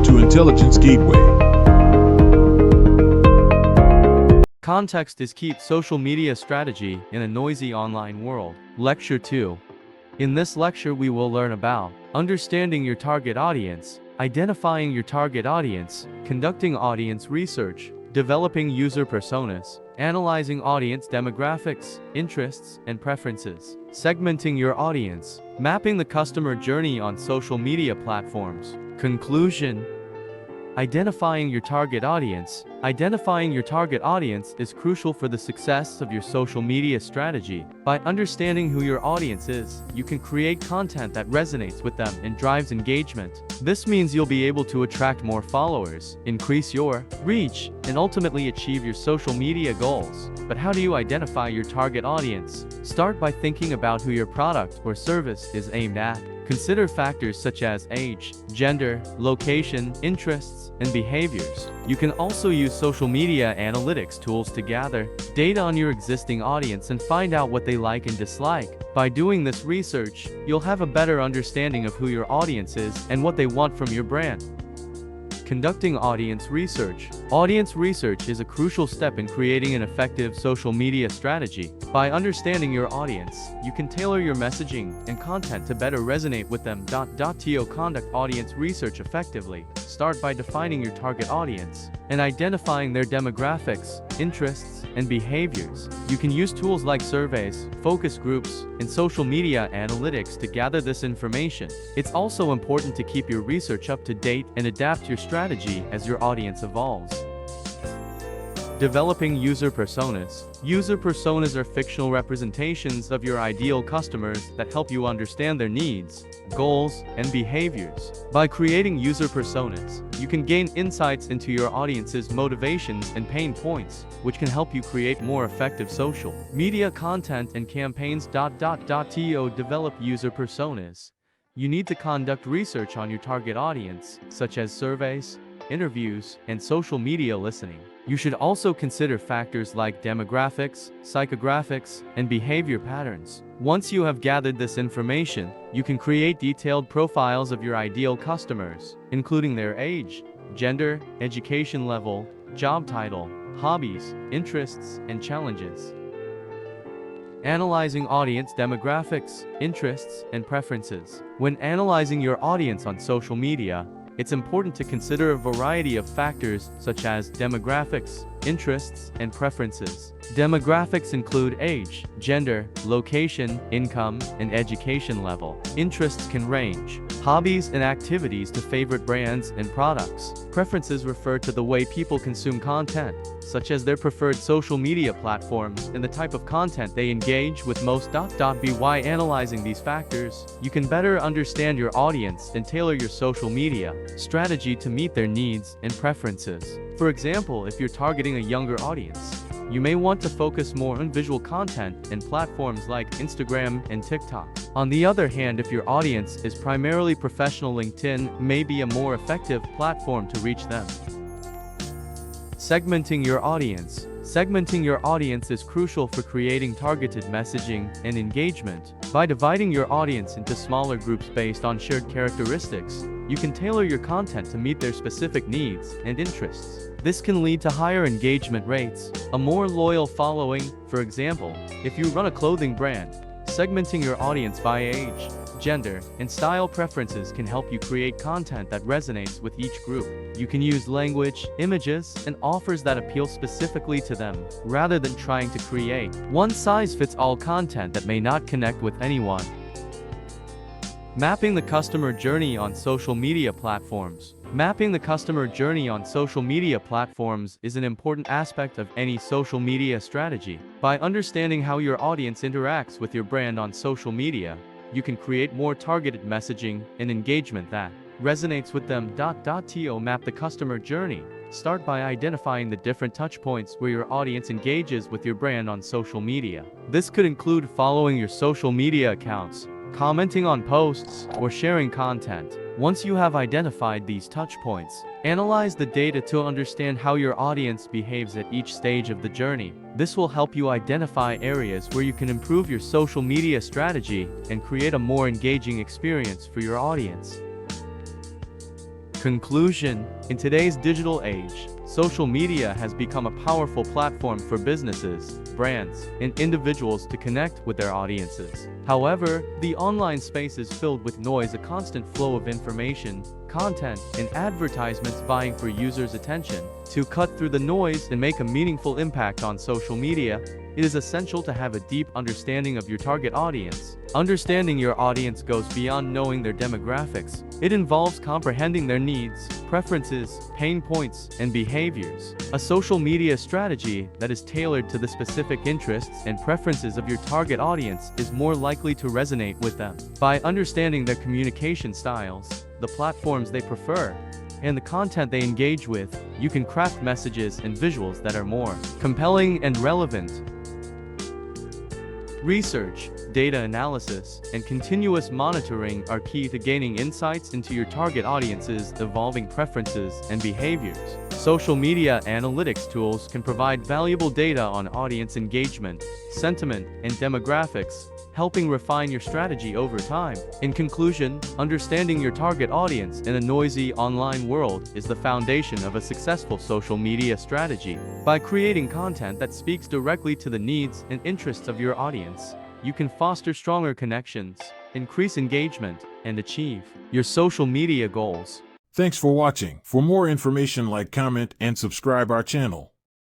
to Intelligence Gateway. Context is key. Social media strategy in a noisy online world. Lecture 2. In this lecture we will learn about understanding your target audience, identifying your target audience, conducting audience research, developing user personas, analyzing audience demographics, interests, and preferences, segmenting your audience, mapping the customer journey on social media platforms. Conclusion. Identifying your target audience. Identifying your target audience is crucial for the success of your social media strategy. By understanding who your audience is, you can create content that resonates with them and drives engagement. This means you'll be able to attract more followers, increase your reach, and ultimately achieve your social media goals. But how do you identify your target audience? Start by thinking about who your product or service is aimed at. Consider factors such as age, gender, location, interests, and behaviors. You can also use social media analytics tools to gather data on your existing audience and find out what they like and dislike. By doing this research, you'll have a better understanding of who your audience is and what they want from your brand. Conducting audience research. Audience research is a crucial step in creating an effective social media strategy. By understanding your audience, you can tailor your messaging and content to better resonate with them. To conduct audience research effectively, start by defining your target audience and identifying their demographics, interests, and behaviors. You can use tools like surveys, focus groups, and social media analytics to gather this information. It's also important to keep your research up to date and adapt your strategy as your audience evolves. Developing user personas. User personas are fictional representations of your ideal customers that help you understand their needs, goals, and behaviors. By creating user personas, you can gain insights into your audience's motivations and pain points, which can help you create more effective social media content and campaigns. To develop user personas, you need to conduct research on your target audience, such as surveys, interviews, and social media listening. You should also consider factors like demographics, psychographics, and behavior patterns. Once you have gathered this information, you can create detailed profiles of your ideal customers, including their age, gender, education level, job title, hobbies, interests, and challenges. Analyzing audience demographics, interests, and preferences. When analyzing your audience on social media, it's important to consider a variety of factors such as demographics, interests, and preferences. Demographics include age, gender, location, income, and education level. Interests can range hobbies and activities to favorite brands and products. Preferences refer to the way people consume content, such as their preferred social media platforms and the type of content they engage with most. By analyzing these factors, you can better understand your audience and tailor your social media strategy to meet their needs and preferences. For example, if you're targeting a younger audience, you may want to focus more on visual content and platforms like Instagram and TikTok. On the other hand, if your audience is primarily professional, LinkedIn may be a more effective platform to reach them. Segmenting your audience. Segmenting your audience is crucial for creating targeted messaging and engagement. By dividing your audience into smaller groups based on shared characteristics, you can tailor your content to meet their specific needs and interests. This can lead to higher engagement rates, a more loyal following. For example, if you run a clothing brand, segmenting your audience by age, gender, and style preferences can help you create content that resonates with each group. You can use language, images, and offers that appeal specifically to them, rather than trying to create one-size-fits-all content that may not connect with anyone. Mapping the customer journey on social media platforms. Mapping the customer journey on social media platforms is an important aspect of any social media strategy. By understanding how your audience interacts with your brand on social media, you can create more targeted messaging and engagement that resonates with them. To map the customer journey, start by identifying the different touchpoints where your audience engages with your brand on social media. This could include following your social media accounts, commenting on posts, or sharing content. Once you have identified these touchpoints, analyze the data to understand how your audience behaves at each stage of the journey. This will help you identify areas where you can improve your social media strategy and create a more engaging experience for your audience. Conclusion: in today's digital age, social media has become a powerful platform for businesses, brands, and individuals to connect with their audiences. However, the online space is filled with noise, a constant flow of information, content, and advertisements vying for users' attention. To cut through the noise and make a meaningful impact on social media, it is essential to have a deep understanding of your target audience. Understanding your audience goes beyond knowing their demographics. It involves comprehending their needs, preferences, pain points, and behaviors. A social media strategy that is tailored to the specific interests and preferences of your target audience is more likely to resonate with them. By understanding their communication styles, the platforms they prefer, and the content they engage with, you can craft messages and visuals that are more compelling and relevant. Research, data analysis, and continuous monitoring are key to gaining insights into your target audience's evolving preferences and behaviors. Social media analytics tools can provide valuable data on audience engagement, sentiment, and demographics, helping refine your strategy over time. In conclusion, understanding your target audience in a noisy online world is the foundation of a successful social media strategy. By creating content that speaks directly to the needs and interests of your audience, you can foster stronger connections, increase engagement, and achieve your social media goals. Thanks for watching. For more information, like, comment, and subscribe our channel.